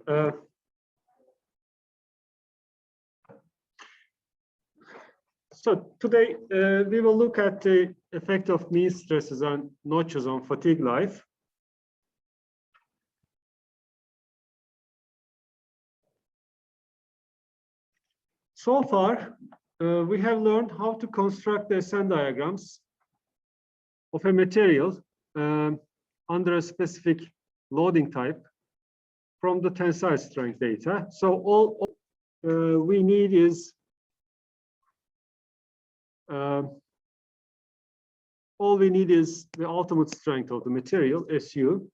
Uh, so today we will look at the effect of mean stresses and notches on fatigue life. So far, we have learned how to construct the SN diagrams of a material under a specific loading type from the tensile strength data. So all we need is the ultimate strength of the material, SU.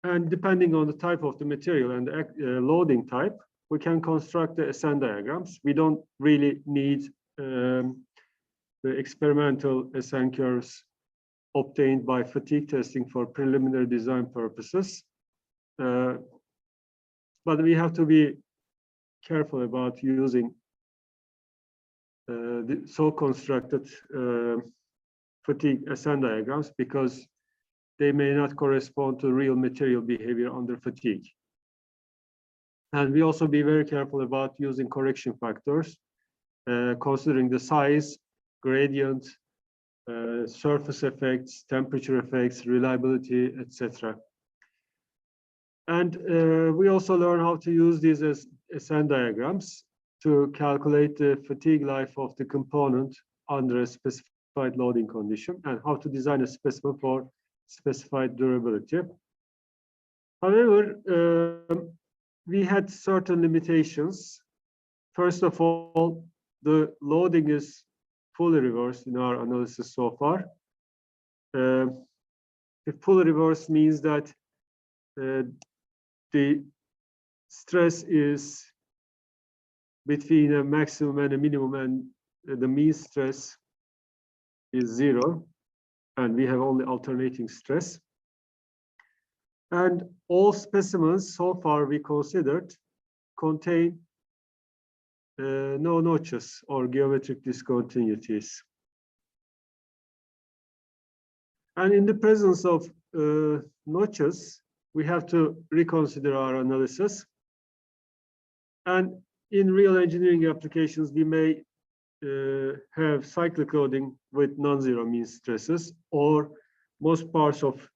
And depending on the type of the material and the loading type, we can construct the SN diagrams. We don't really need the experimental SN curves obtained by fatigue testing for preliminary design purposes. But we have to be careful about using the so constructed fatigue SN diagrams because they may not correspond to real material behavior under fatigue. And we also be very careful about using correction factors, considering the size, gradient, surface effects, temperature effects, reliability, etc. And we also learn how to use these as SN diagrams to calculate the fatigue life of the component under a specified loading condition and how to design a specimen for specified durability. However, we had certain limitations. First of all, the loading is fully reversed in our analysis so far. If fully reversed means that the stress is between a maximum and a minimum, and the mean stress is 0, and we have only alternating stress. And all specimens so far we considered contain no notches or geometric discontinuities. And in the presence of notches, we have to reconsider our analysis. And in real engineering applications, we may have cyclic loading with non-zero mean stresses, or most parts of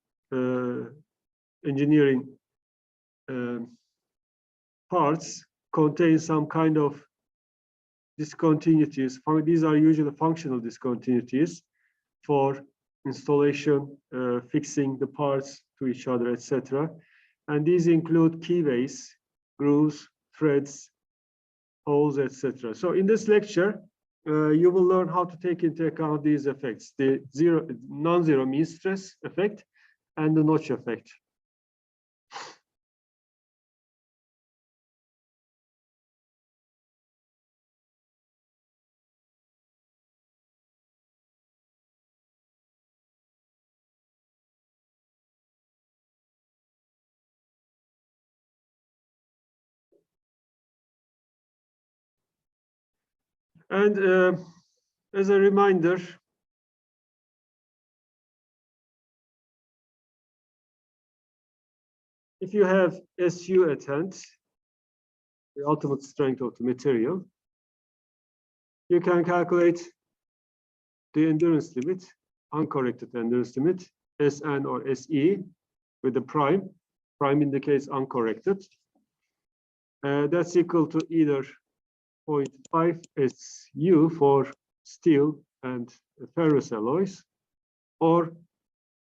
engineering parts contain some kind of discontinuities. These are usually functional discontinuities for installation, fixing the parts to each other, etc. And these include keyways, grooves, threads, holes, etc. So in this lecture, you will learn how to take into account these effects, the non-zero mean stress effect and the notch effect. And as a reminder, if you have SU at hand, the ultimate strength of the material, you can calculate the endurance limit, uncorrected endurance limit, SN or SE with the prime. Prime indicates uncorrected. That's equal to either 0.5 SU for steel and ferrous alloys, or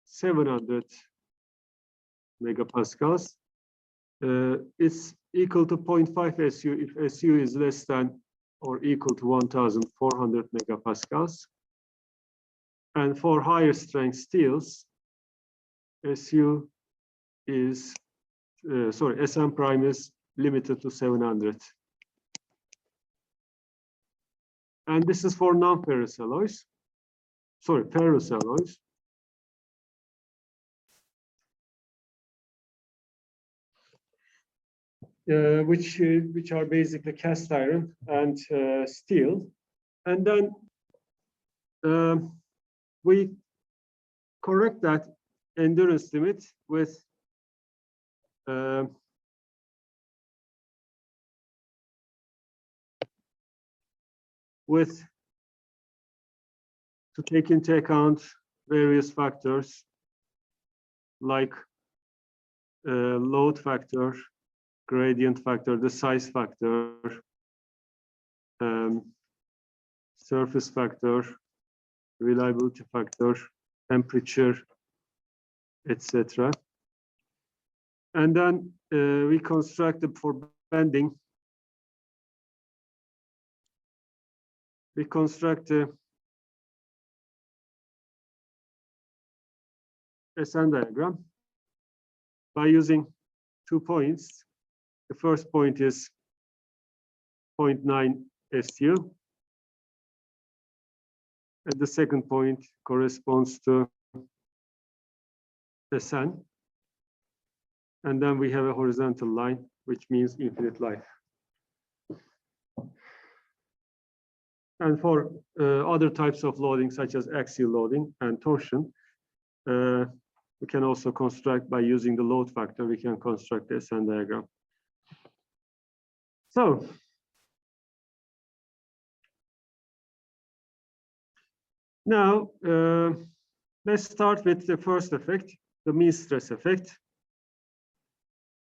700 megapascals. It's equal to 0.5 SU if SU is less than or equal to 1,400 megapascals. And for higher strength steels, SU is, SN prime is limited to 700. And this is for non-ferrous alloys, ferrous alloys. Which are basically cast iron and steel. And then we correct that endurance limit with to take into account various factors like load factor, gradient factor, the size factor, surface factor, reliability factor, temperature, etc. And then we constructed for bending. We construct a SN diagram by using 2 points. The first point is 0.9 SU. And the second point corresponds to SN. And then we have a horizontal line, which means infinite life. And for other types of loading, such as axial loading and torsion, we can also construct by using the load factor, we can construct the SN diagram. So, now let's start with the first effect, the mean stress effect.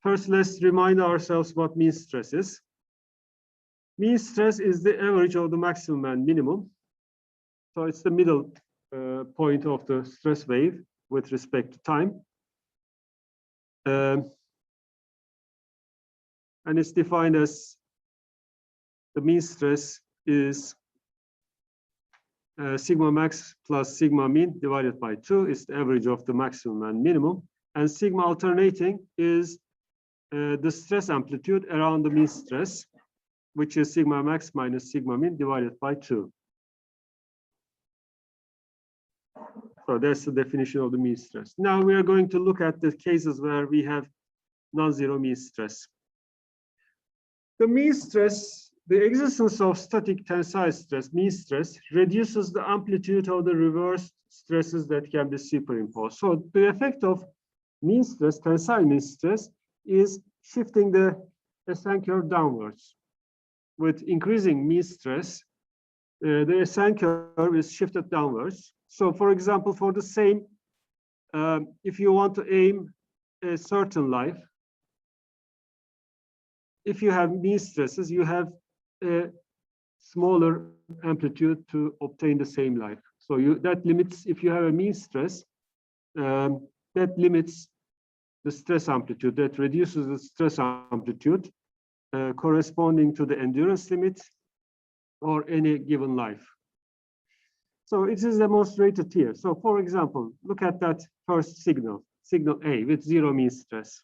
First, let's remind ourselves what mean stress is. Mean stress is the average of the maximum and minimum. So it's the middle point of the stress wave with respect to time. And it's defined as the mean stress is sigma max plus sigma mean divided by 2 is the average of the maximum and minimum. And sigma alternating is the stress amplitude around the mean stress, which is sigma max minus sigma mean divided by 2. So that's the definition of the mean stress. Now we are going to look at the cases where we have non-zero mean stress. The mean stress, the existence of static tensile stress, mean stress, reduces the amplitude of the reversed stresses that can be superimposed. So the effect of mean stress, tensile mean stress, is shifting the SN curve downwards. With increasing mean stress, the SN curve is shifted downwards. So for example, for the same, if you want to aim a certain life, if you have mean stresses, you have a smaller amplitude to obtain the same life. So that limits, if you have a mean stress, that limits the stress amplitude, that reduces the stress amplitude corresponding to the endurance limit or any given life. So it is demonstrated here. So for example, look at that first signal, signal A with zero mean stress.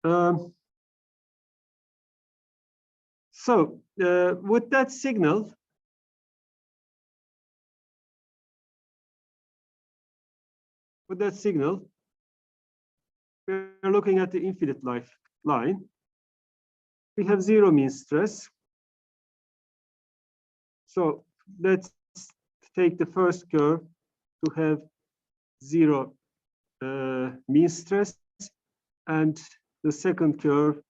With that signal, we're looking at the infinite life line. We have zero mean stress. So let's take the first curve to have zero mean stress, and the second curve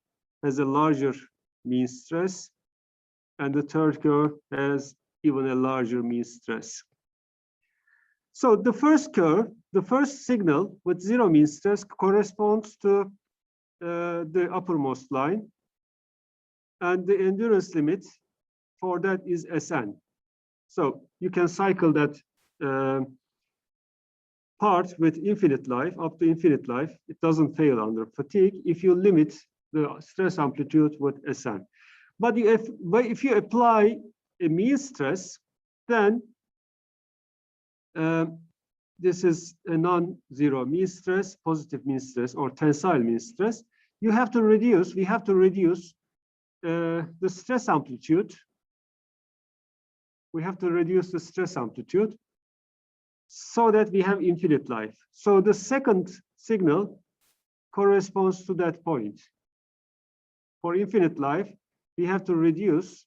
has a larger mean stress, and the third curve has even a larger mean stress. So the first curve, the first signal with zero mean stress corresponds to the uppermost line, and the endurance limit for that is SN. So you can cycle that part with infinite life, up to infinite life. It doesn't fail under fatigue if you limit the stress amplitude with SN. But if you apply a mean stress, then this is a non-zero mean stress, positive mean stress, or tensile mean stress. We have to reduce the stress amplitude. We have to reduce the stress amplitude so that we have infinite life. So the second signal corresponds to that point. For infinite life, we have to reduce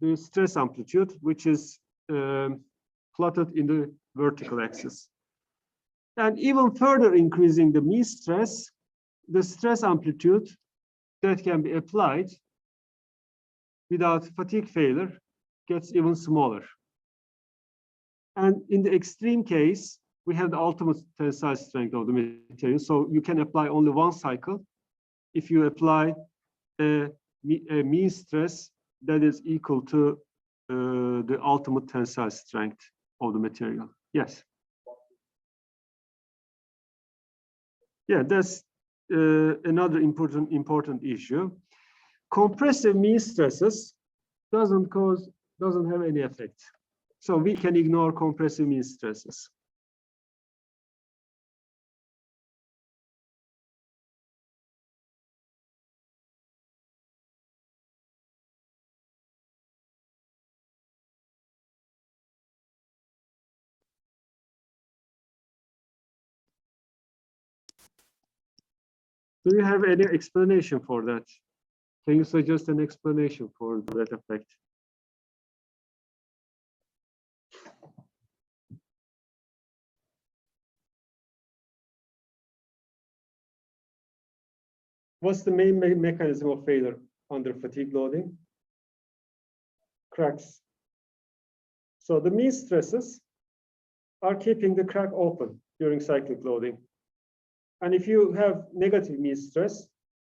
the stress amplitude, which is plotted in the vertical axis. And even further increasing the mean stress, the stress amplitude that can be applied without fatigue failure gets even smaller. And in the extreme case, we have the ultimate tensile strength of the material. So you can apply only one cycle if you apply a mean stress that is equal to the ultimate tensile strength of the material. Yes. Yeah, that's another important issue. Compressive mean stresses doesn't have any effect. So we can ignore compressive mean stresses. Do you have any explanation for that? Can you suggest an explanation for that effect? What's the main mechanism of failure under fatigue loading? Cracks. So the mean stresses are keeping the crack open during cyclic loading. And if you have negative mean stress,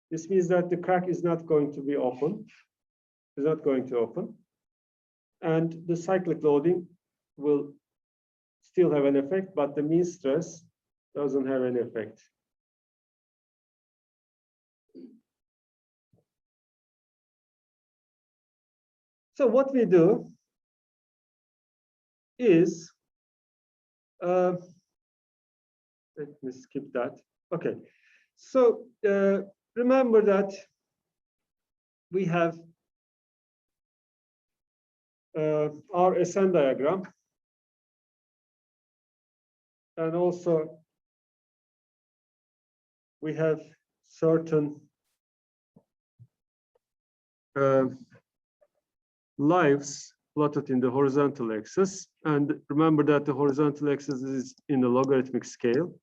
this means that the crack is not going to be open, is not going to open. And the cyclic loading will still have an effect, but the mean stress doesn't have any effect. So what we do is, let me skip that. Okay, so remember that we have our SN diagram, and also we have certain lives plotted in the horizontal axis. And remember that the horizontal axis is in the logarithmic scale.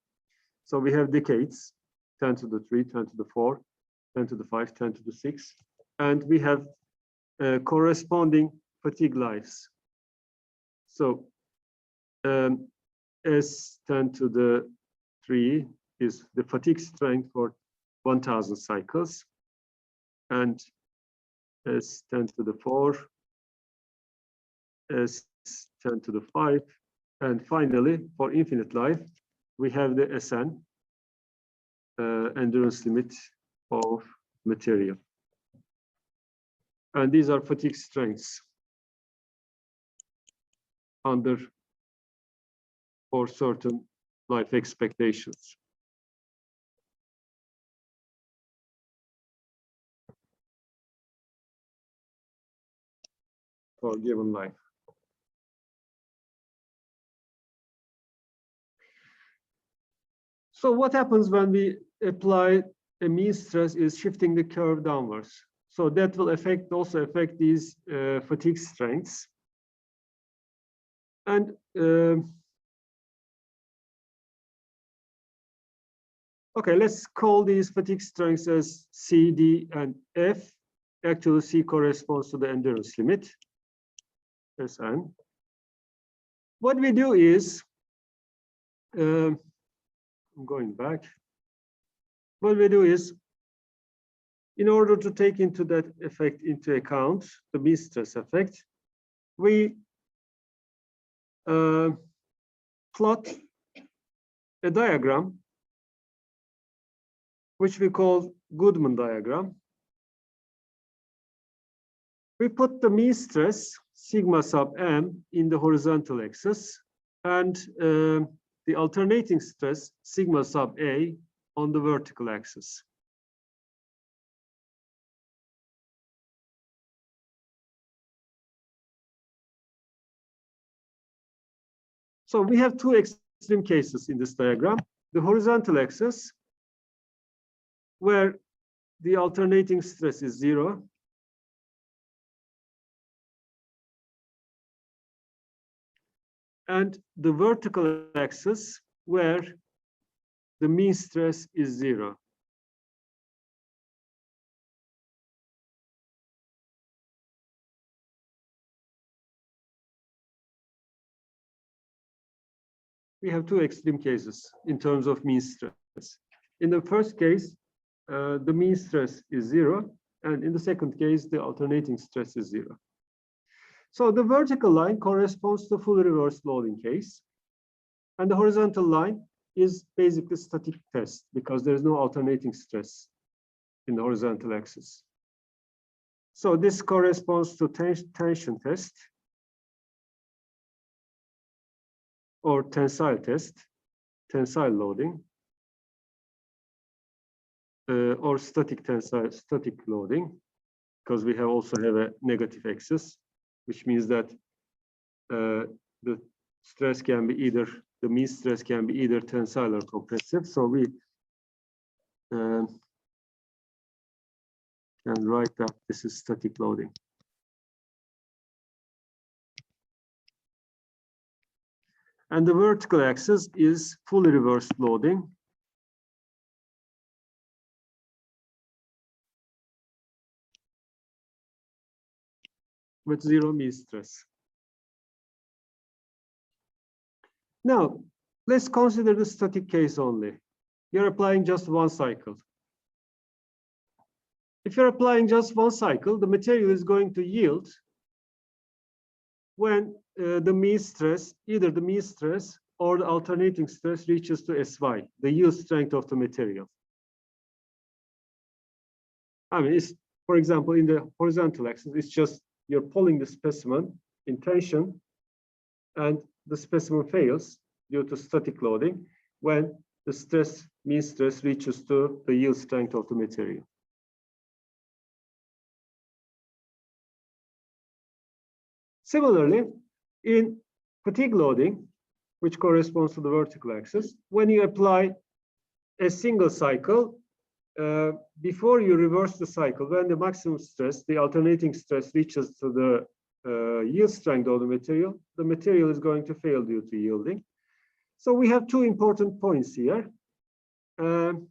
So we have decades, 10 to the 3, 10 to the 4, 10 to the 5, 10 to the 6. And we have corresponding fatigue lives. So S 10 to the 3 is the fatigue strength for 1,000 cycles. And S 10 to the 4, S 10 to the 5. And finally, for infinite life, we have the SN, endurance limit of material. And these are fatigue strengths for certain life expectations. For given life. So what happens when we apply a mean stress is shifting the curve downwards. So that will also affect these fatigue strengths. And okay, let's call these fatigue strengths as C, D, and F. Actually, C corresponds to the endurance limit, Sn. What we do is, I'm going back. What we do is, in order to take that effect into account, the mean stress effect, we plot a diagram which we call Goodman diagram. We put the mean stress, sigma sub m, in the horizontal axis, and the alternating stress, sigma sub a, on the vertical axis. So we have two extreme cases in this diagram. The horizontal axis, where the alternating stress is 0. And the vertical axis, where the mean stress is 0. we have two extreme cases in terms of mean stress. In the first case, the mean stress is 0, and in the second case, the alternating stress is 0. So the vertical line corresponds to full reverse loading case, and the horizontal line is basically static test because there is no alternating stress in the horizontal axis. So this corresponds to tension test or tensile test, tensile loading, or static loading, because we also have a negative axis, which means that the stress can be either, the mean stress can be either tensile or compressive. So we can write that this is static loading. And the vertical axis is fully reversed loading. With 0 mean stress. Now, let's consider the static case only. You're applying just one cycle. If you're applying just one cycle, the material is going to yield when the mean stress, either the mean stress or the alternating stress reaches to Sy, the yield strength of the material. I mean, it's, for example, in the horizontal axis, it's just you're pulling the specimen in tension and the specimen fails due to static loading when the stress, mean stress reaches to the yield strength of the material. Similarly, in fatigue loading, which corresponds to the vertical axis, when you apply a single cycle, before you reverse the cycle, when the maximum stress, the alternating stress reaches to the yield strength of the material is going to fail due to yielding. So we have two important points here. And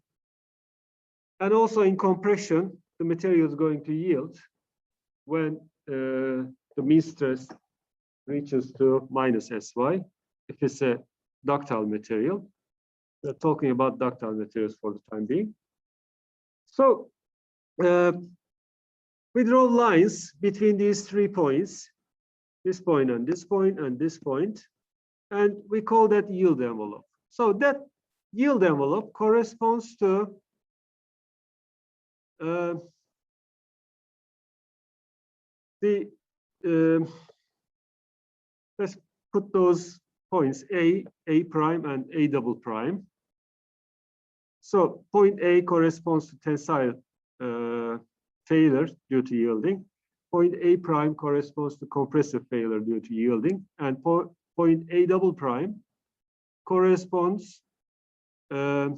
also in compression, the material is going to yield when the mean stress reaches to minus Sy, if it's a ductile material. We're talking about ductile materials for the time being. So we draw lines between these 3 points, this point and this point and this point, and we call that yield envelope. So that yield envelope corresponds to let's put those points A prime and A double prime. So point A corresponds to tensile failure due to yielding. Point A prime corresponds to compressive failure due to yielding. And point A double prime corresponds to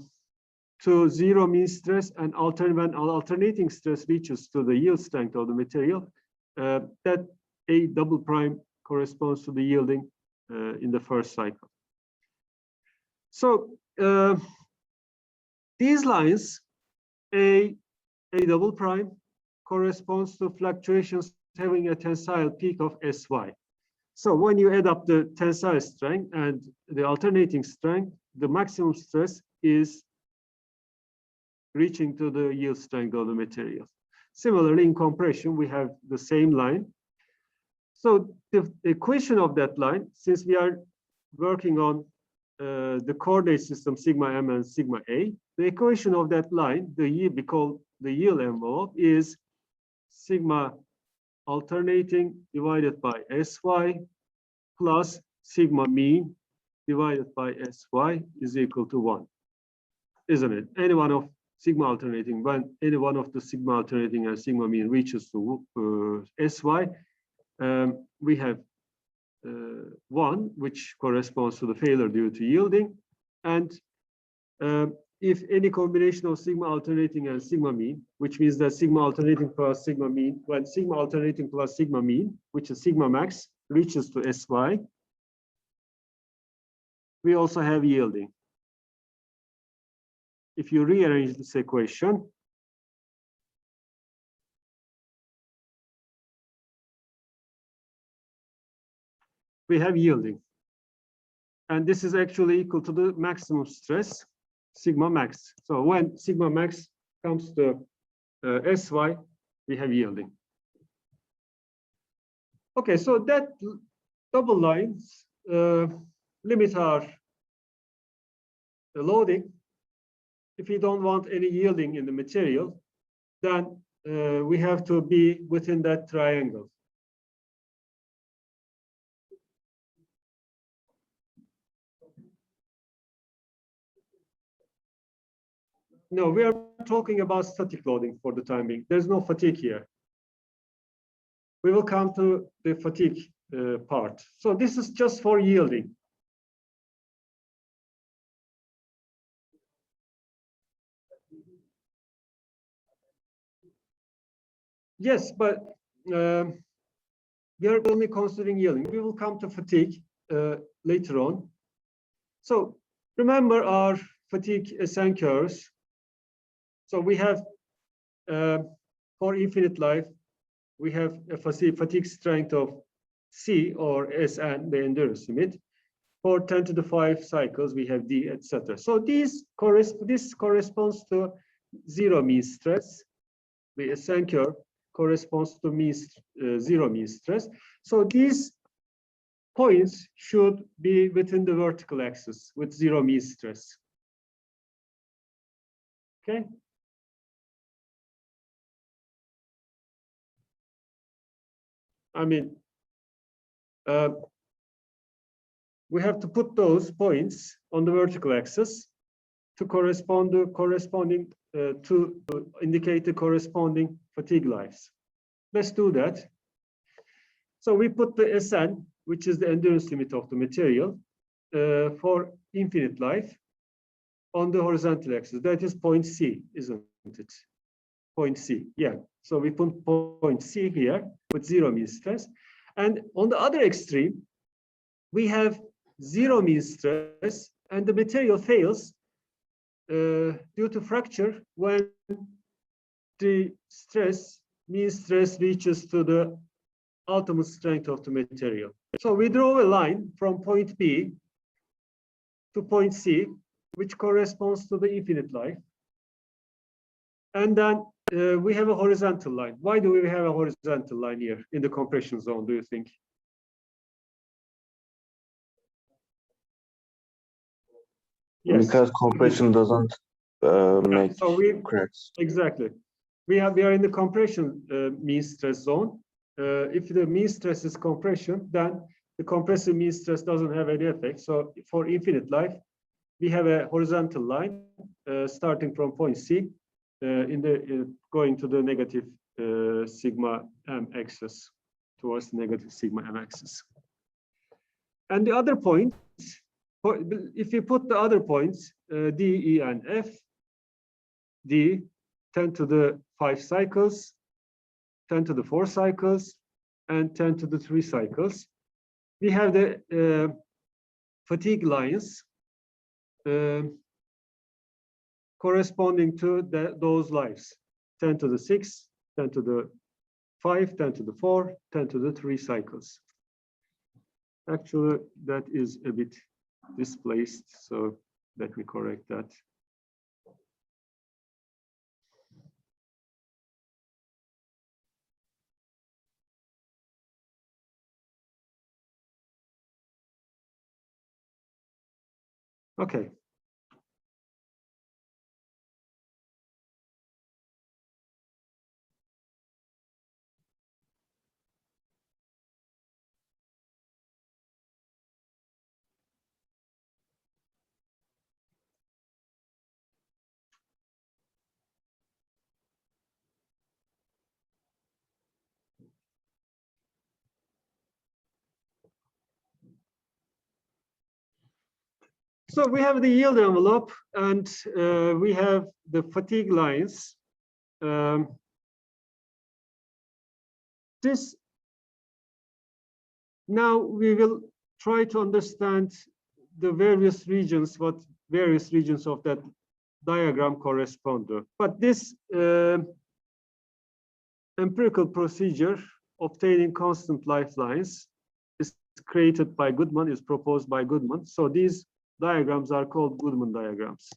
0 mean stress, and when alternating stress reaches to the yield strength of the material, that A double prime corresponds to the yielding in the first cycle. So these lines, A double prime, corresponds to fluctuations having a tensile peak of Sy. So when you add up the tensile strength and the alternating strength, the maximum stress is reaching to the yield strength of the material. Similarly, in compression, we have the same line. So the equation of that line, since we are working on the coordinate system sigma m and sigma a, the equation of that line, we call the yield envelope, is sigma alternating divided by Sy plus sigma mean divided by Sy is equal to 1, isn't it? Any one of sigma alternating, when any one of the sigma alternating and sigma mean reaches to Sy, we have 1, which corresponds to the failure due to yielding. And if any combination of sigma alternating and sigma mean, which means that sigma alternating plus sigma mean, when sigma alternating plus sigma mean, which is sigma max, reaches to Sy, we also have yielding. If you rearrange this equation, we have yielding. and this is actually equal to the maximum stress, sigma max. So when sigma max comes to Sy, we have yielding. Okay, so that double lines limit our loading. If we don't want any yielding in the material, then we have to be within that triangle. No, we are talking about static loading for the time being. There's no fatigue here. We will come to the fatigue part. So this is just for yielding. Yes, but we are only considering yielding. We will come to fatigue later on. So remember our fatigue SN curves. So we have, for infinite life, we have a fatigue strength of C or SN, the endurance limit. For 10 to the 5 cycles, we have D, etc. So this corresponds to zero mean stress. The SN curve corresponds to zero mean stress. So these points should be within the vertical axis with zero mean stress. Okay. I mean, we have to put those points on the vertical axis to corresponding to indicate the corresponding fatigue lives. Let's do that. So we put the SN, which is the endurance limit of the material, for infinite life on the horizontal axis. That is point C, isn't it? Point C, yeah. So we put point C here with zero mean stress. And on the other extreme, we have zero mean stress, and the material fails due to fracture when the mean stress reaches to the ultimate strength of the material. So we draw a line from point B to point C, which corresponds to the infinite life. And then we have a horizontal line. Why do we have a horizontal line here in the compression zone, do you think? Yes. Because compression doesn't make cracks. Exactly. We are in the compression mean stress zone. If the mean stress is compression, then the compressive mean stress doesn't have any effect. So for infinite life, we have a horizontal line starting from point C going to the negative sigma m axis, towards the negative sigma m axis. And the other points, if you put the other points, D, E, and F, D, 10 to the 5 cycles, 10 to the 4 cycles, and 10 to the 3 cycles. We have the fatigue lines corresponding to those lives, 10 to the 6, 10 to the 5, 10 to the 4, 10 to the 3 cycles. Actually, that is a bit displaced, so let me correct that. Okay. So we have the yield envelope, and we have the fatigue lines. Now we will try to understand the various regions, what various regions of that diagram correspond to. But this empirical procedure, obtaining constant lifelines, is created by Goodman, is proposed by Goodman. So these diagrams are called Goodman diagrams.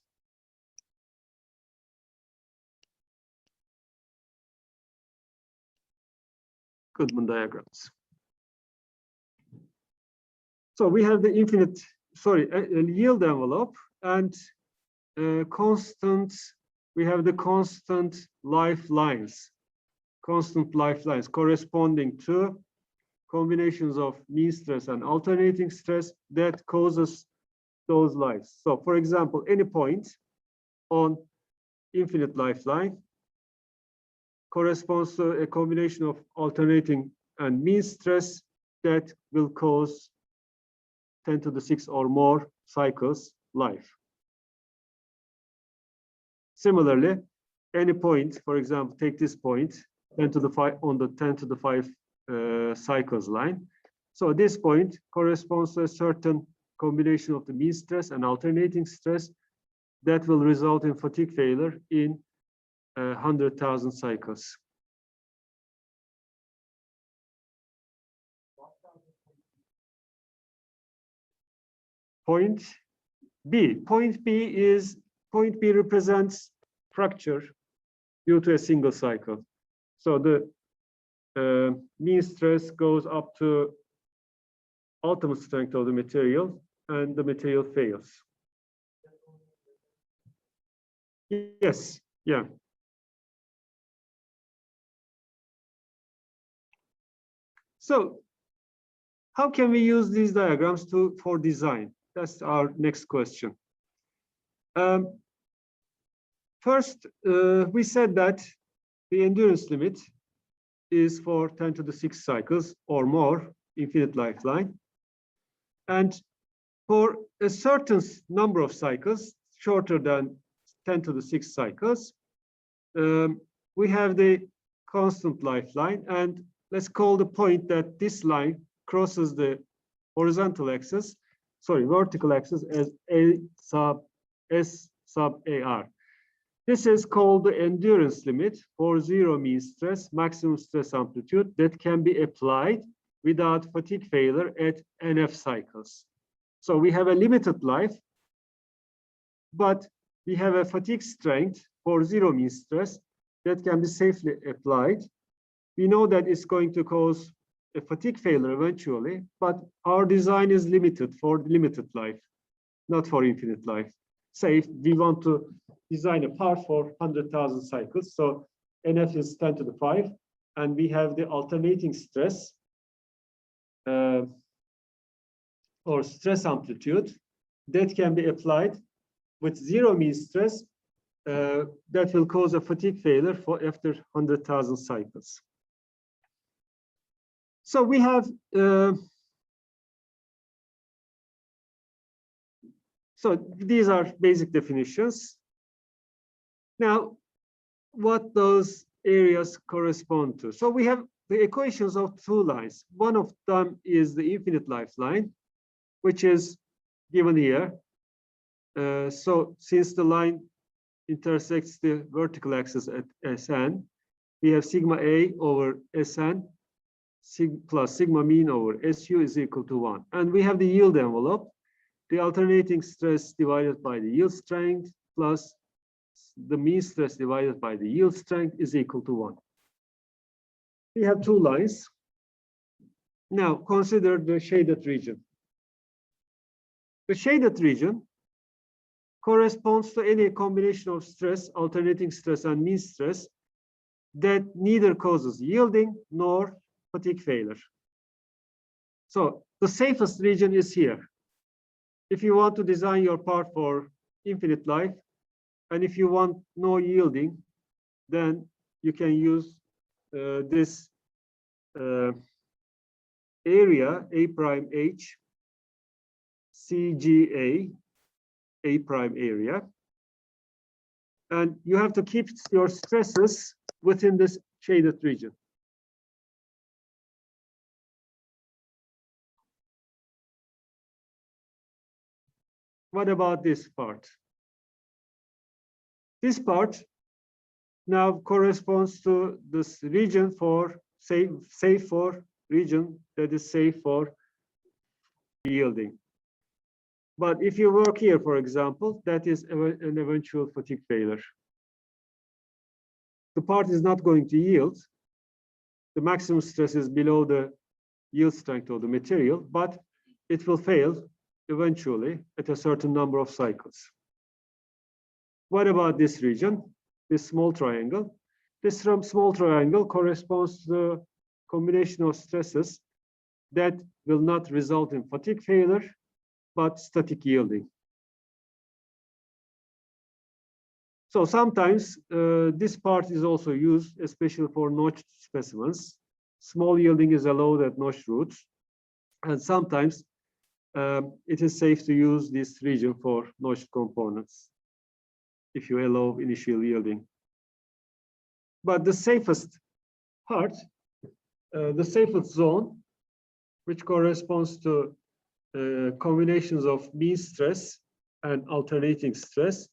Goodman diagrams. So we have the a yield envelope and constant, we have the constant lifelines corresponding to combinations of mean stress and alternating stress that causes those lives. So for example, any point on infinite lifeline corresponds to a combination of alternating and mean stress that will cause 10 to the 6 or more cycles life. Similarly, any point, for example, take this point, 10 to the 5 on the 10 to the 5 cycles line. So this point corresponds to a certain combination of the mean stress and alternating stress that will result in fatigue failure in 100,000 cycles. Point B represents fracture due to a single cycle. So the mean stress goes up to ultimate strength of the material and the material fails. Yes, yeah. So how can we use these diagrams for design? That's our next question. First, we said that the endurance limit is for 10 to the 6 cycles or more, infinite lifeline. And for a certain number of cycles, shorter than 10 to the 6 cycles, we have the constant lifeline. And let's call the point that this line crosses the vertical axis as S sub AR. This is called the endurance limit for zero mean stress, maximum stress amplitude that can be applied without fatigue failure at NF cycles. So we have a limited life, but we have a fatigue strength for zero mean stress that can be safely applied. We know that it's going to cause a fatigue failure eventually, but our design is limited for limited life, not for infinite life. Say if we want to design a part for 100,000 cycles, so NF is 10 to the 5, and we have the alternating stress or stress amplitude that can be applied with zero mean stress that will cause a fatigue failure for after 100,000 cycles. So we have, so these are basic definitions. Now, what those areas correspond to? So we have the equations of two lines. One of them is the infinite lifeline, which is given here. So since the line intersects the vertical axis at Sn, we have sigma A over Sn plus sigma mean over Su is equal to 1. And we have the yield envelope, the alternating stress divided by the yield strength plus the mean stress divided by the yield strength is equal to 1. We have two lines. Now consider the shaded region. The shaded region corresponds to any combination of stress, alternating stress, and mean stress that neither causes yielding nor fatigue failure. So the safest region is here. If you want to design your part for infinite life, and if you want no yielding, then you can use this area, A prime H, CGA, A prime area. And you have to keep your stresses within this shaded region. What about this part? This part now corresponds to this region for safe for region that is safe for yielding. But if you work here, for example, that is an eventual fatigue failure. The part is not going to yield. The maximum stress is below the yield strength of the material, but it will fail eventually at a certain number of cycles. What about this region, this small triangle? This small triangle corresponds to the combination of stresses that will not result in fatigue failure, but static yielding. So sometimes this part is also used, especially for notched specimens. Small yielding is allowed at notched roots. And sometimes it is safe to use this region for notched components if you allow initial yielding. But the safest part, the safest zone, which corresponds to combinations of mean stress and alternating stress,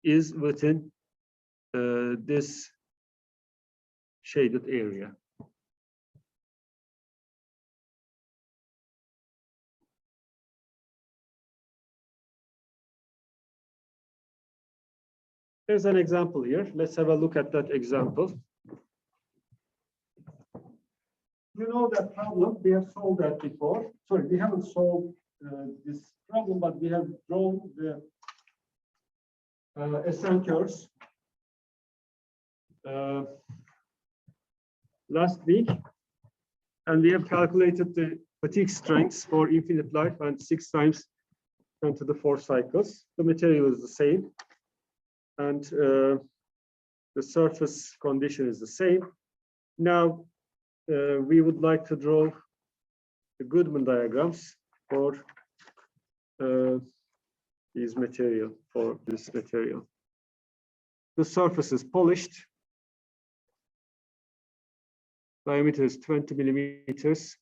is within this shaded area. There's an example here. Let's have a look at that example. You know that problem, we have solved that before. Sorry, we haven't solved this problem, but we have drawn the SN curves last week, and we have calculated the fatigue strengths for infinite life and 6 times 10 to the 4 cycles. The material is the same, and the surface condition is the same. Now, we would like to draw the Goodman diagrams for this material. The surface is polished. Diameter is 20 millimeters,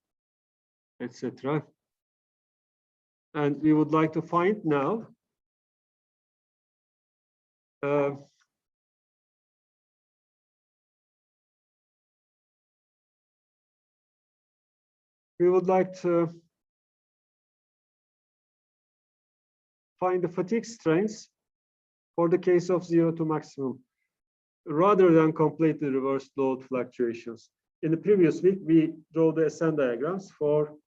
etc. And we would like to find now we would like to find the fatigue strengths for the case of 0 to maximum, rather than completely reversed load fluctuations. In the previous week, we drew the SN diagrams for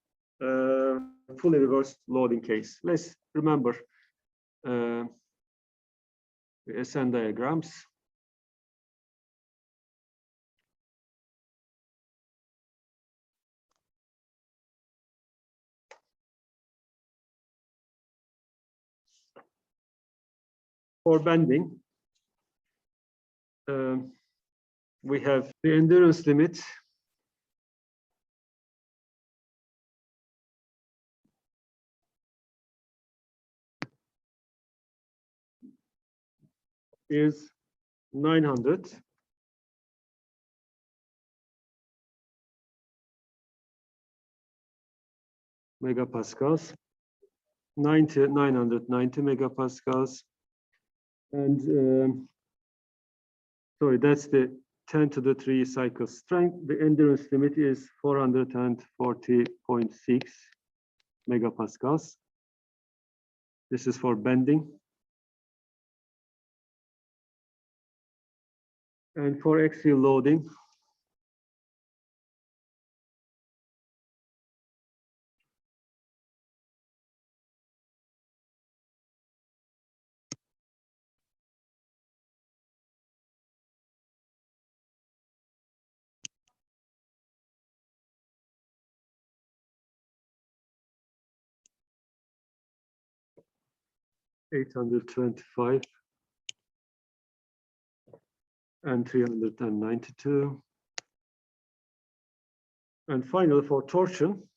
fully reversed loading case. Let's remember the SN diagrams. For bending, we have the endurance limit is 900 megapascals, 990 megapascals, and sorry, that's the 10 to the 3 cycle strength. The endurance limit is 440.6 megapascals. This is for bending. And for axial loading, $825 and $392. And finally, for torsion,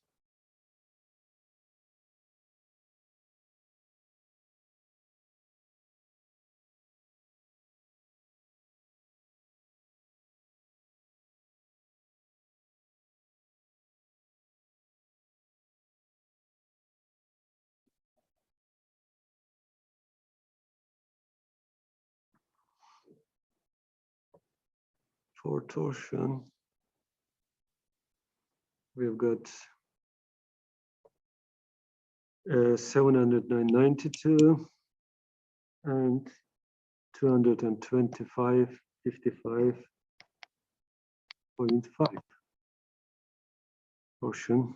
we've got 792 and 225, 55.5 portion.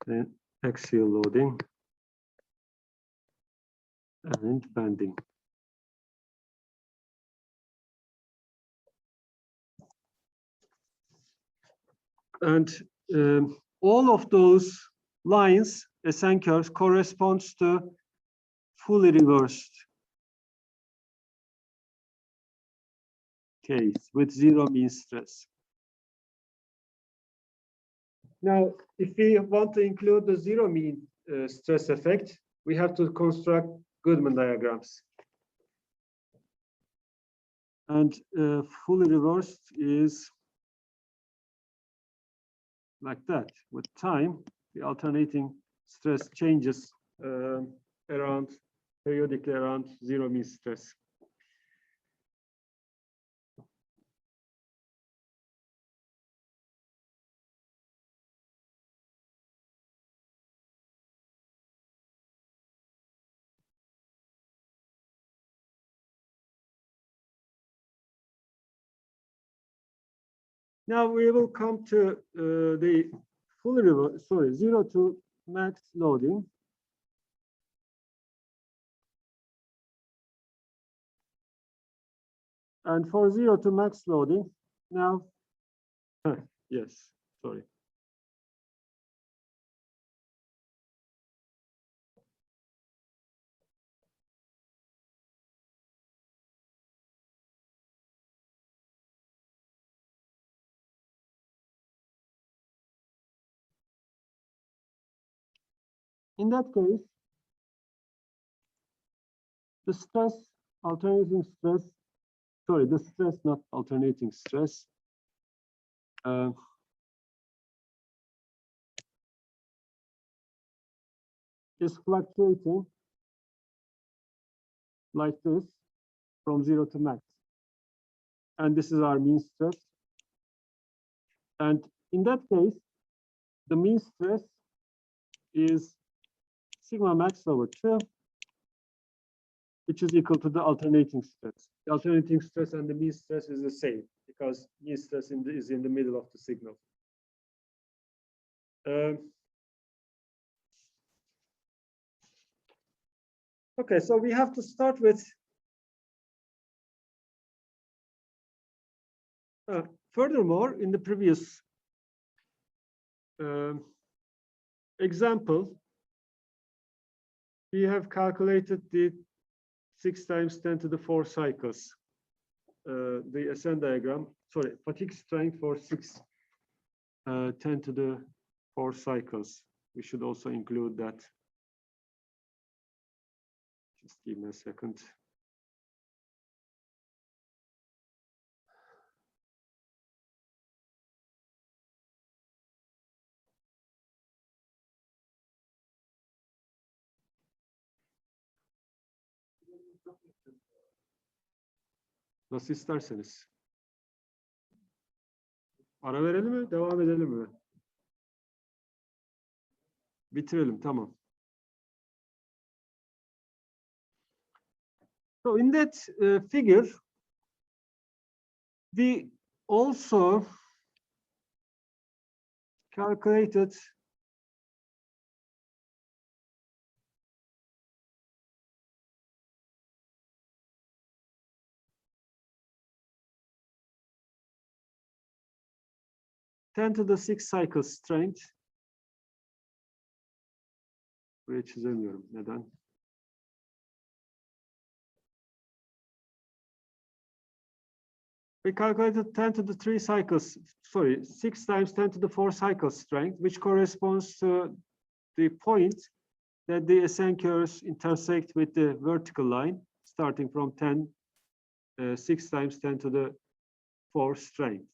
Then axial loading and bending. And all of those lines, SN curves, corresponds to fully reversed case with zero mean stress. Now, if we want to include the zero mean stress effect, we have to construct Goodman diagrams. And fully reversed is like that. With time, the alternating stress changes periodically around zero mean stress. Now we will come to the fully reversed, zero to max loading. And for zero to max loading, now, yes, sorry. In that case, the stress, alternating stress, the stress, not alternating stress, is fluctuating like this from zero to max. And this is our mean stress. And in that case, the mean stress is sigma max over 2, which is equal to the alternating stress. The alternating stress and the mean stress is the same because mean stress is in the middle of the signal. Okay, so we have to start with furthermore, in the previous example, we have calculated the 6 times 10 to the 4 cycles, the SN diagram, fatigue strength for 6, 10 to the 4 cycles. We should also include that. Just give me a second. Nasıl isterseniz. Ara verelim mi? Devam edelim mi? Bitirelim, tamam. So in that figure, we also calculated ten to the 6 cycle strength. Buraya çizemiyorum. Neden? We calculated 10 to the 3 cycles, 6 times 10 to the 4 cycle strength, which corresponds to the point that the SN curves intersect with the vertical line, starting from 10, 6 times 10 to the 4 strength,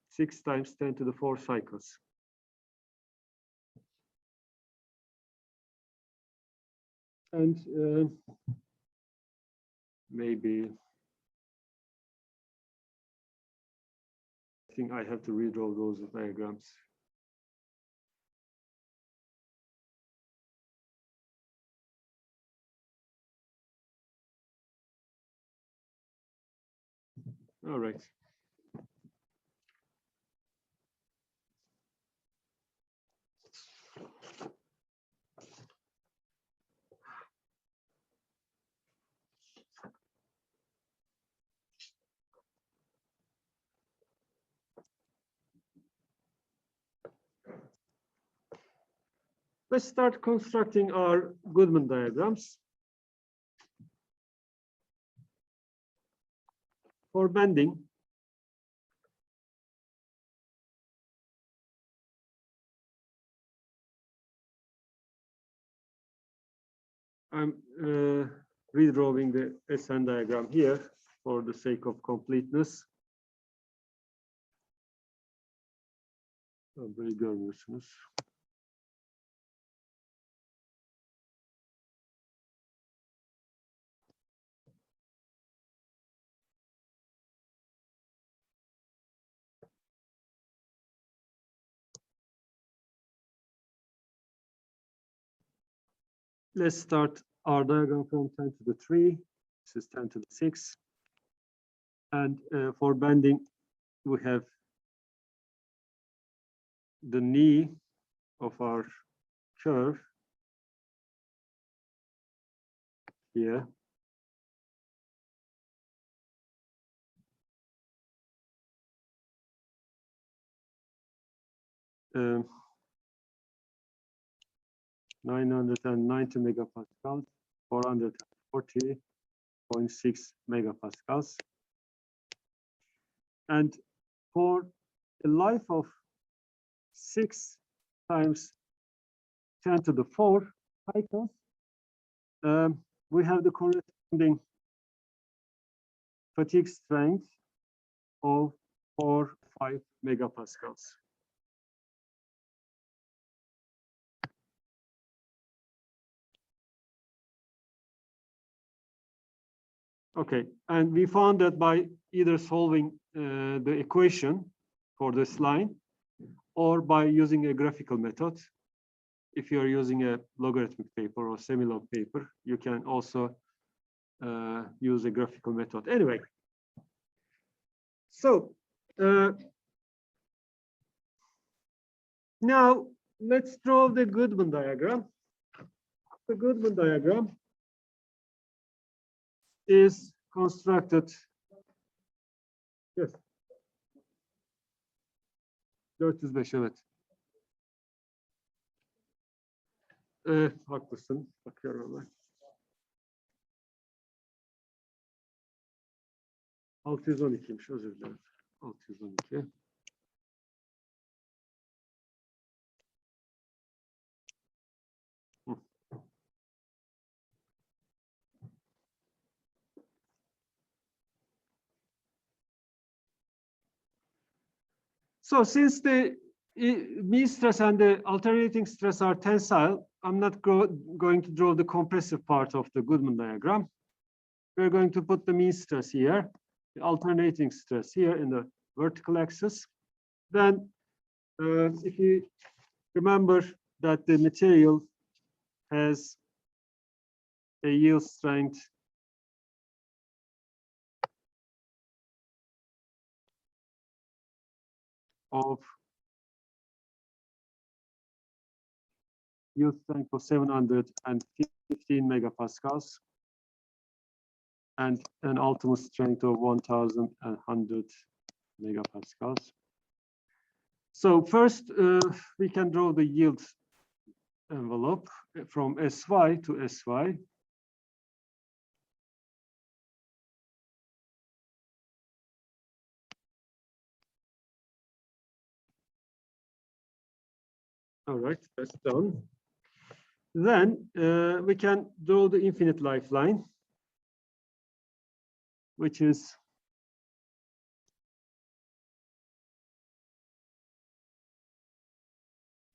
6 times 10 to the 4 cycles. And maybe think I have to redraw those diagrams. All right. Let's start constructing our Goodman diagrams. For bending, I'm redrawing the SN diagram here for the sake of completeness. Böyle görmüyorsunuz. Let's start our diagram from 10 to the 3. This is 10 to the 6. And for bending, we have the knee of our curve here. Um, 990 megapascals, 440.6 megapascals. And for a life of 6 times 10 to the 4 cycles, we have the corresponding fatigue strength of 4-5 megapascals. Okay, and we found that by either solving the equation for this line or by using a graphical method. If you are using a logarithmic paper or semi-log paper, you can also use a graphical method. Anyway, so now let's draw the Goodman diagram. The Goodman diagram is constructed. Yes. 405, evet. Haklısın. Bakıyorum hemen. 612'ymiş, özür dilerim. 612. So since the mean stress and the alternating stress are tensile, I'm not going to draw the compressive part of the Goodman diagram. We're going to put the mean stress here, the alternating stress here in the vertical axis. Then, if you remember that the material has a yield strength of 715 megapascals and an ultimate strength of 1100 megapascals. So first, we can draw the yield envelope from SY to SY. All right, that's done. Then we can draw the infinite lifeline, which is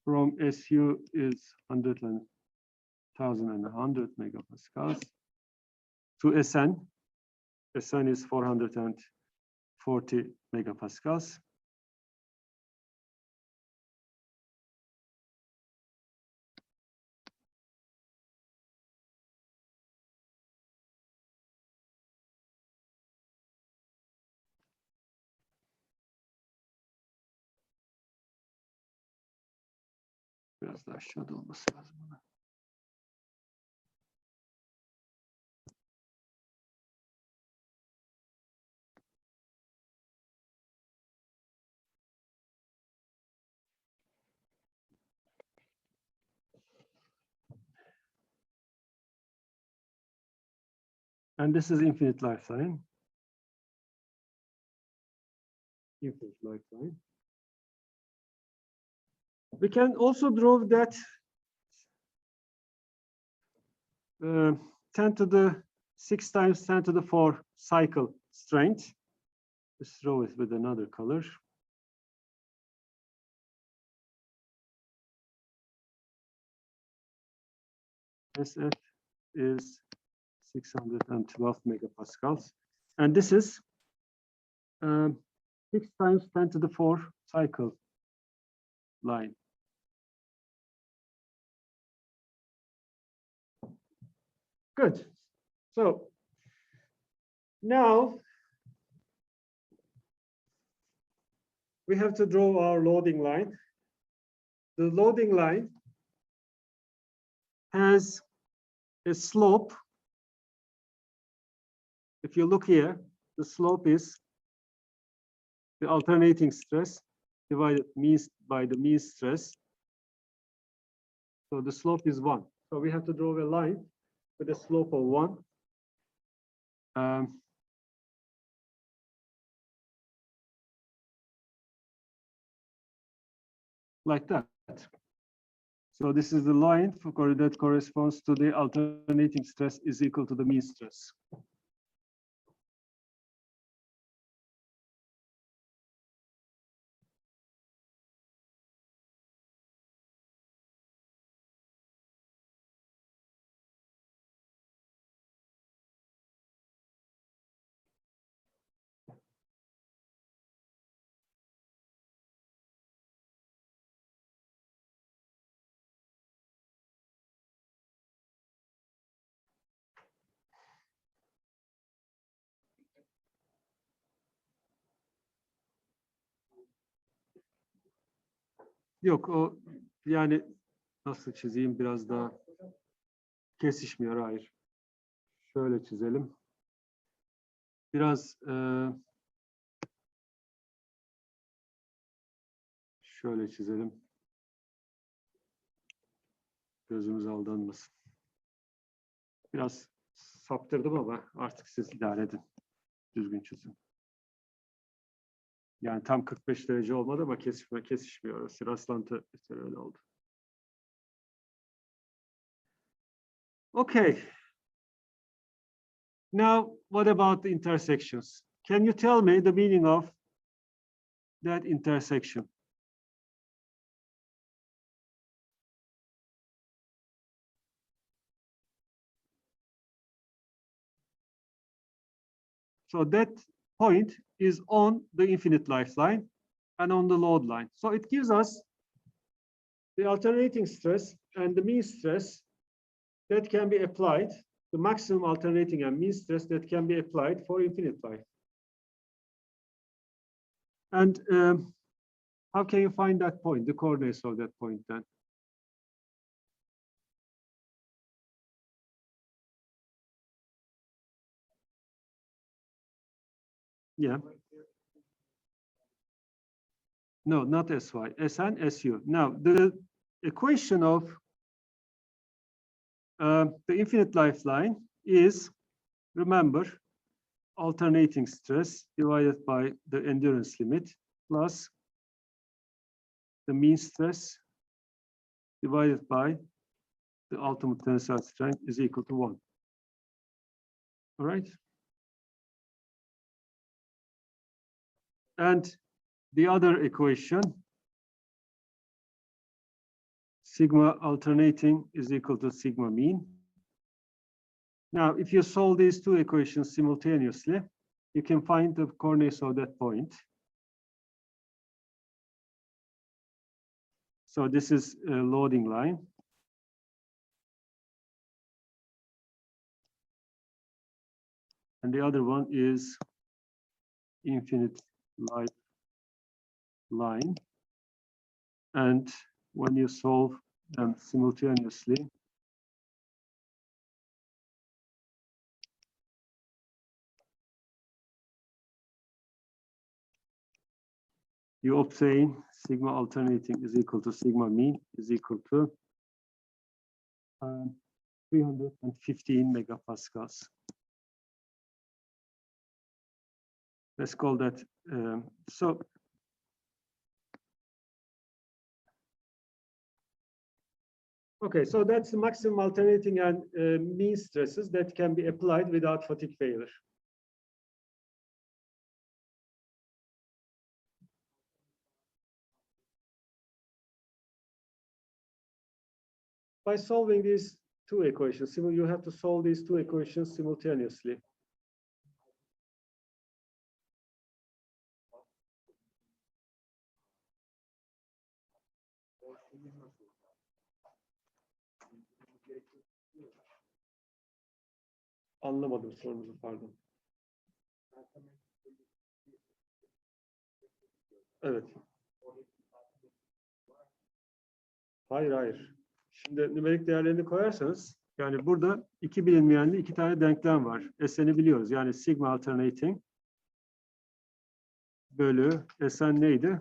from SU is 1,100 megapascals to SN. SN is 440 megapascals. Biraz daha aşağıda olması lazım. And this is infinite lifetime. Infinite lifetime. We can also draw that 10 to the 6 times 10 to the 4 cycle strength. Let's draw it with another color. SF is 612 megapascals. And this is 6 times 10 to the 4 cycle line. Good. So now we have to draw our loading line. The loading line has a slope. If you look here, the slope is the alternating stress divided by the mean stress. So the slope is 1. So we have to draw a line with a slope of 1. Like that. So this is the line that corresponds to the alternating stress is equal to the mean stress. Yok o yani nasıl çizeyim biraz daha kesişmiyor, hayır. Şöyle çizelim. Biraz şöyle çizelim. Gözümüz aldanmasın. Biraz saptırdım ama artık siz idare edin. Düzgün çizin. Yani tam 45 derece olmadı ama kesişmiyor. Rastlantı öyle oldu. Okay. Now, what about the intersections? Can you tell me the meaning of that intersection? So that point is on the infinite lifeline and on the load line. So it gives us the alternating stress and the mean stress that can be applied, the maximum alternating and mean stress that can be applied for infinite life. And how can you find that point, the coordinates of that point then? Yeah. No, not SY, SN, SU. Now, the equation of the infinite lifeline is, remember, alternating stress divided by the endurance limit plus the mean stress divided by the ultimate tensile strength is equal to 1. All right? And the other equation, sigma alternating is equal to sigma mean. Now, if you solve these two equations simultaneously, you can find the coordinates of that point. So this is a loading line. And the other one is infinite life line. And when you solve and simultaneously you obtain sigma alternating is equal to sigma mean is equal to 315 megapascals. Let's call that so. Okay, so that's the maximum alternating and mean stresses that can be applied without fatigue failure. By solving these two equations, you have to solve these two equations simultaneously. Anlamadım sorunuzu, pardon. Evet. Hayır. Şimdi nümerik değerlerini koyarsanız, yani burada iki bilinmeyenli iki tane denklem var. Sn'i biliyoruz. Yani sigma alternating bölü Sn neydi?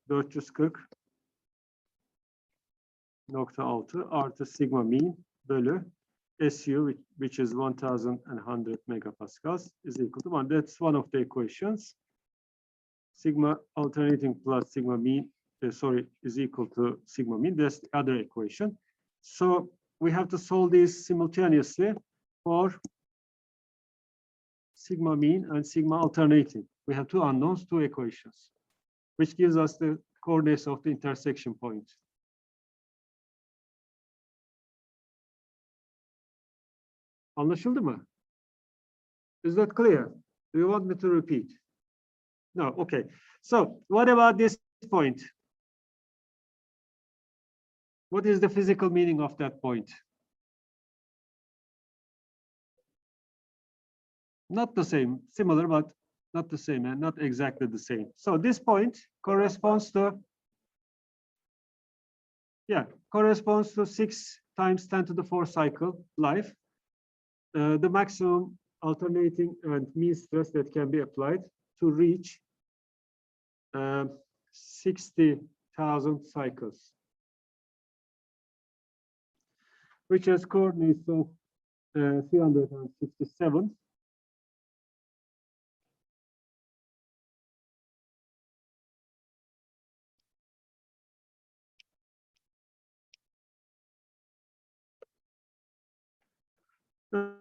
440.6 artı sigma mean bölü SU, which is 1100 megapascals, is equal to 1. That's one of the equations. Sigma alternating plus sigma mean, is equal to sigma mean. That's the other equation. So we have to solve these simultaneously for sigma mean and sigma alternating. We have two unknowns, two equations, which gives us the coordinates of the intersection point. Anlaşıldı mı? Is that clear? Do you want me to repeat? No, okay. So what about this point? What is the physical meaning of that point? Not the same, similar, but not the same, and not exactly the same. So this point corresponds to, corresponds to 6 times 10 to the 4 cycle life. The maximum alternating and mean stress that can be applied to reach 60,000 cycles, which has coordinates of 357.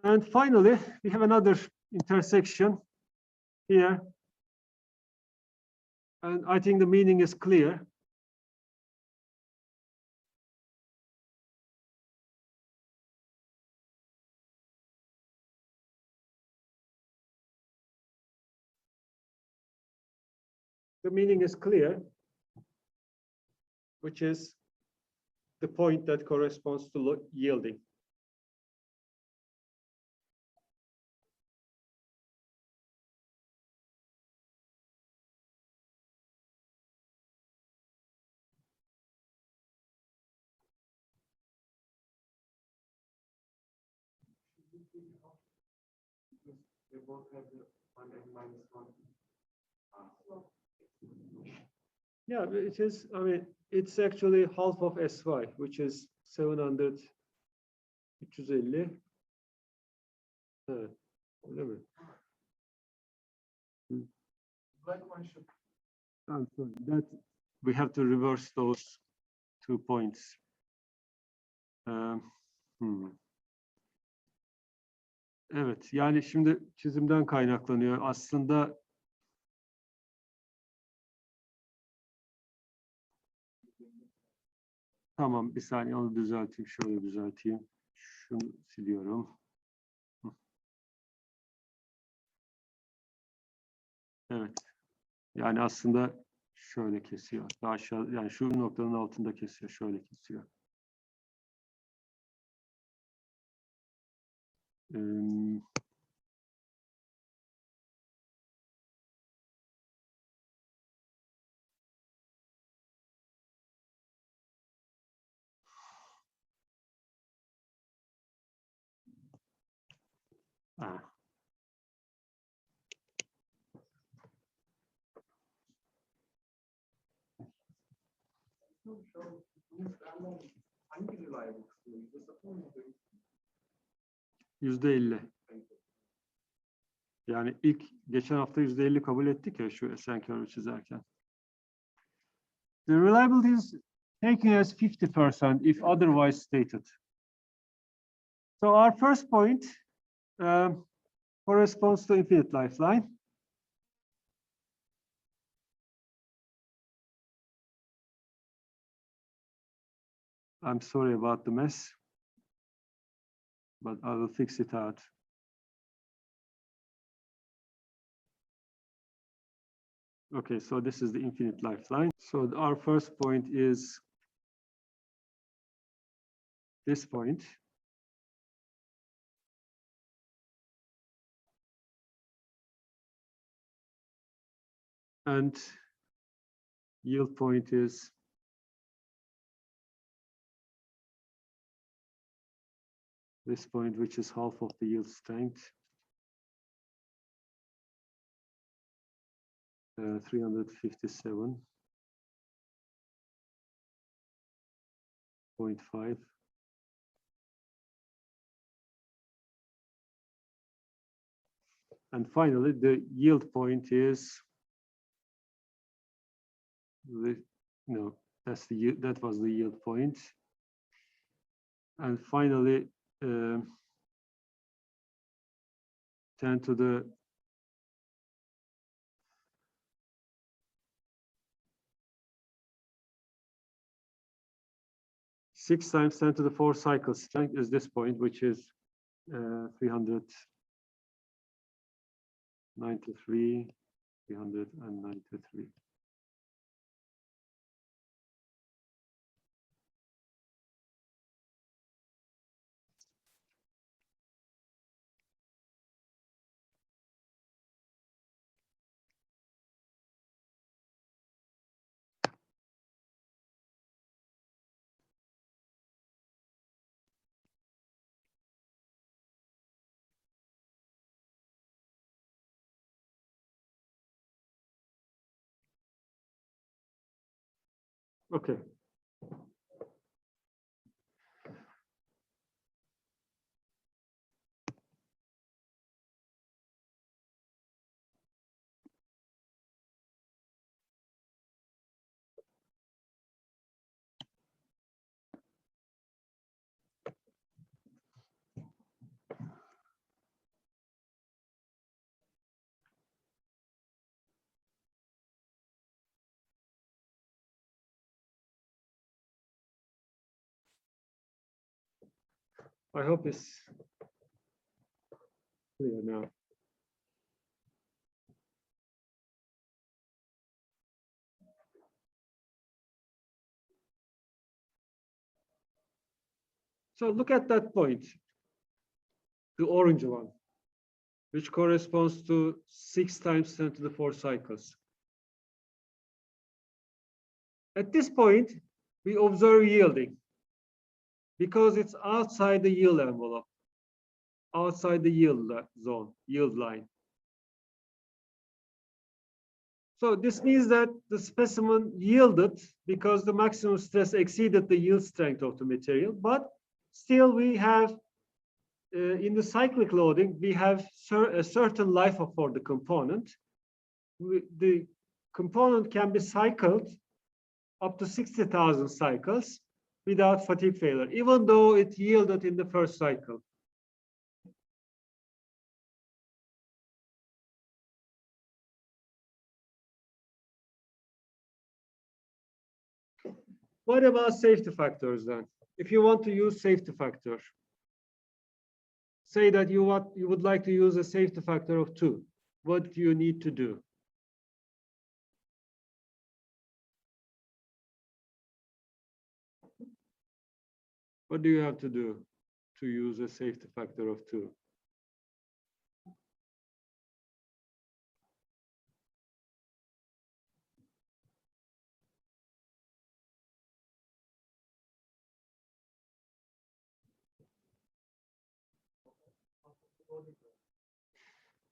And finally, we have another intersection here. And I think the meaning is clear. The meaning is clear, which is the point that corresponds to yielding. They both have the 1 and -1. Yeah, it is. I mean, it's actually half of SY, which is 700. 350. Whatever. I'm sorry. That we have to reverse those 2 points. Evet, yani şimdi çizimden kaynaklanıyor. Aslında tamam, bir saniye onu düzelteyim. Şöyle düzelteyim. Şunu siliyorum. Evet. Yani aslında şöyle kesiyor. Daha aşağı, yani şu noktanın altında kesiyor. Şöyle kesiyor. Ah. %50. Yani ilk geçen hafta %50 kabul ettik ya şu Esenkör'ü çizerken. The reliability is taken as 50% if otherwise stated. So our first point corresponds to infinite lifeline. I'm sorry about the mess, but I will fix it out. Okay, so this is the infinite lifeline. So our first point is this point. And yield point is this point, which is half of the yield strength. 357.5. And finally, the yield point is that was the yield point. And finally, 10 to the 6 times 10 to the 4 cycles strength is this point, which is 393. Okay. I hope it's clear now. So look at that point, the orange one, which corresponds to 6 times 10 to the 4 cycles. At this point, we observe yielding because it's outside the yield envelope, outside the yield zone, yield line. So this means that the specimen yielded because the maximum stress exceeded the yield strength of the material, but still we have, in the cyclic loading, we have a certain life for the component. The component can be cycled up to 60,000 cycles without fatigue failure, even though it yielded in the first cycle. What about safety factors then? If you want to use safety factor, say that you would like to use a safety factor of 2. What do you need to do? What do you have to do to use a safety factor of 2?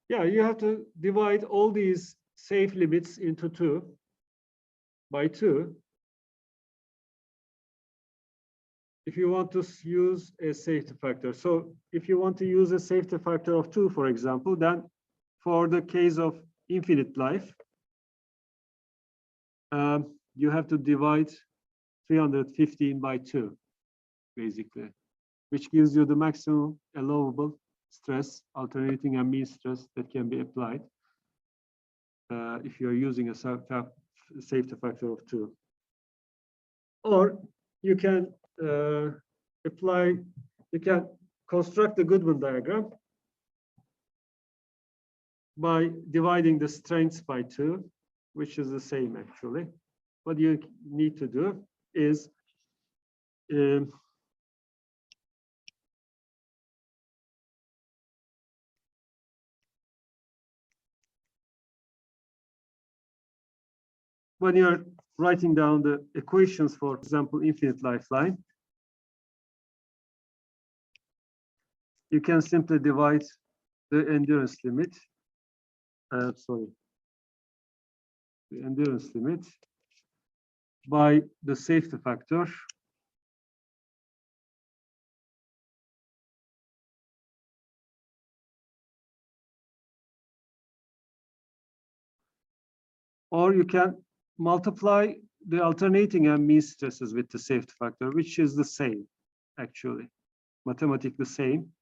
Yeah, you have to divide all these safe limits into 2 by 2 if you want to use a safety factor. So if you want to use a safety factor of 2, for example, then for the case of infinite life, you have to divide 315 by 2, basically, which gives you the maximum allowable stress, alternating and mean stress that can be applied if you're using a safety factor of 2. Or you can you can construct the Goodman diagram by dividing the strengths by 2, which is the same actually. What you need to do is when you're writing down the equations, for example, infinite lifeline, you can simply divide the endurance limit, the endurance limit by the safety factor, or you can multiply the alternating and mean stresses with the safety factor, which is the same, actually, mathematically the same.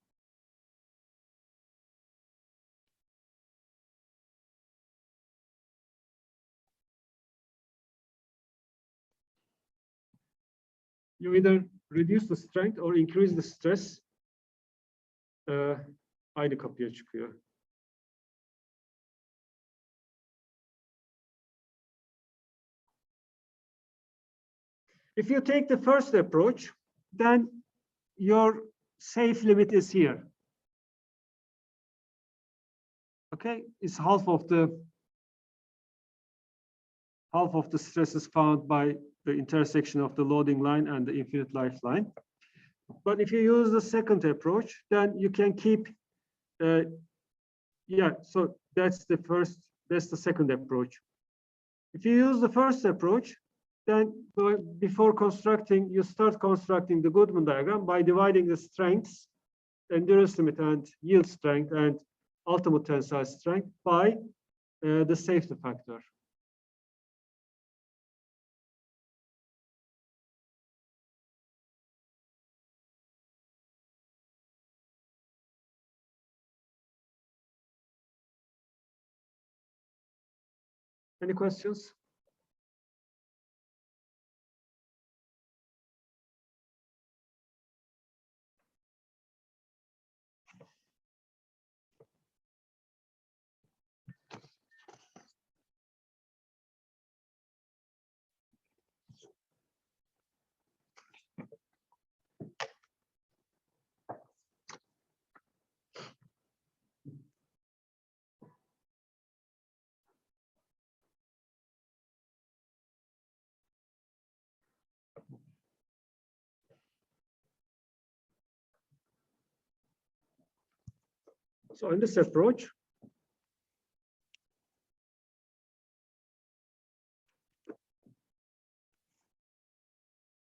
You either reduce the strength or increase the stress. Aynı kapıya çıkıyor. If you take the first approach, then your safe limit is here. Okay, it's half of the stresses found by the intersection of the loading line and the infinite lifeline. But if you use the second approach, then you can keep, yeah, so that's the second approach. If you use the first approach, then before constructing, you start constructing the Goodman diagram by dividing the strengths, endurance limit and yield strength and ultimate tensile strength by the safety factor. Any questions? So in this approach,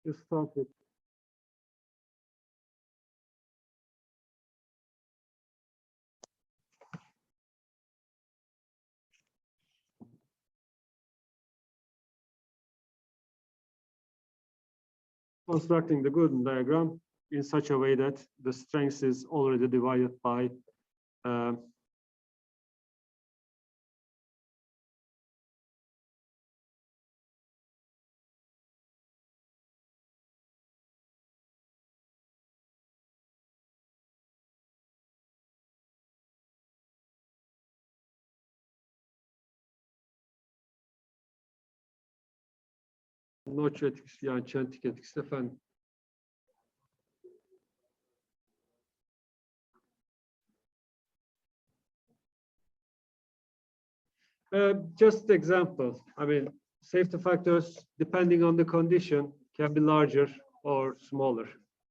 you start with constructing the Goodman diagram in such a way that the strength is already divided by notch etkisi, yani çentik etkisi efendim. Just example. I mean, safety factors, depending on the condition, can be larger or smaller.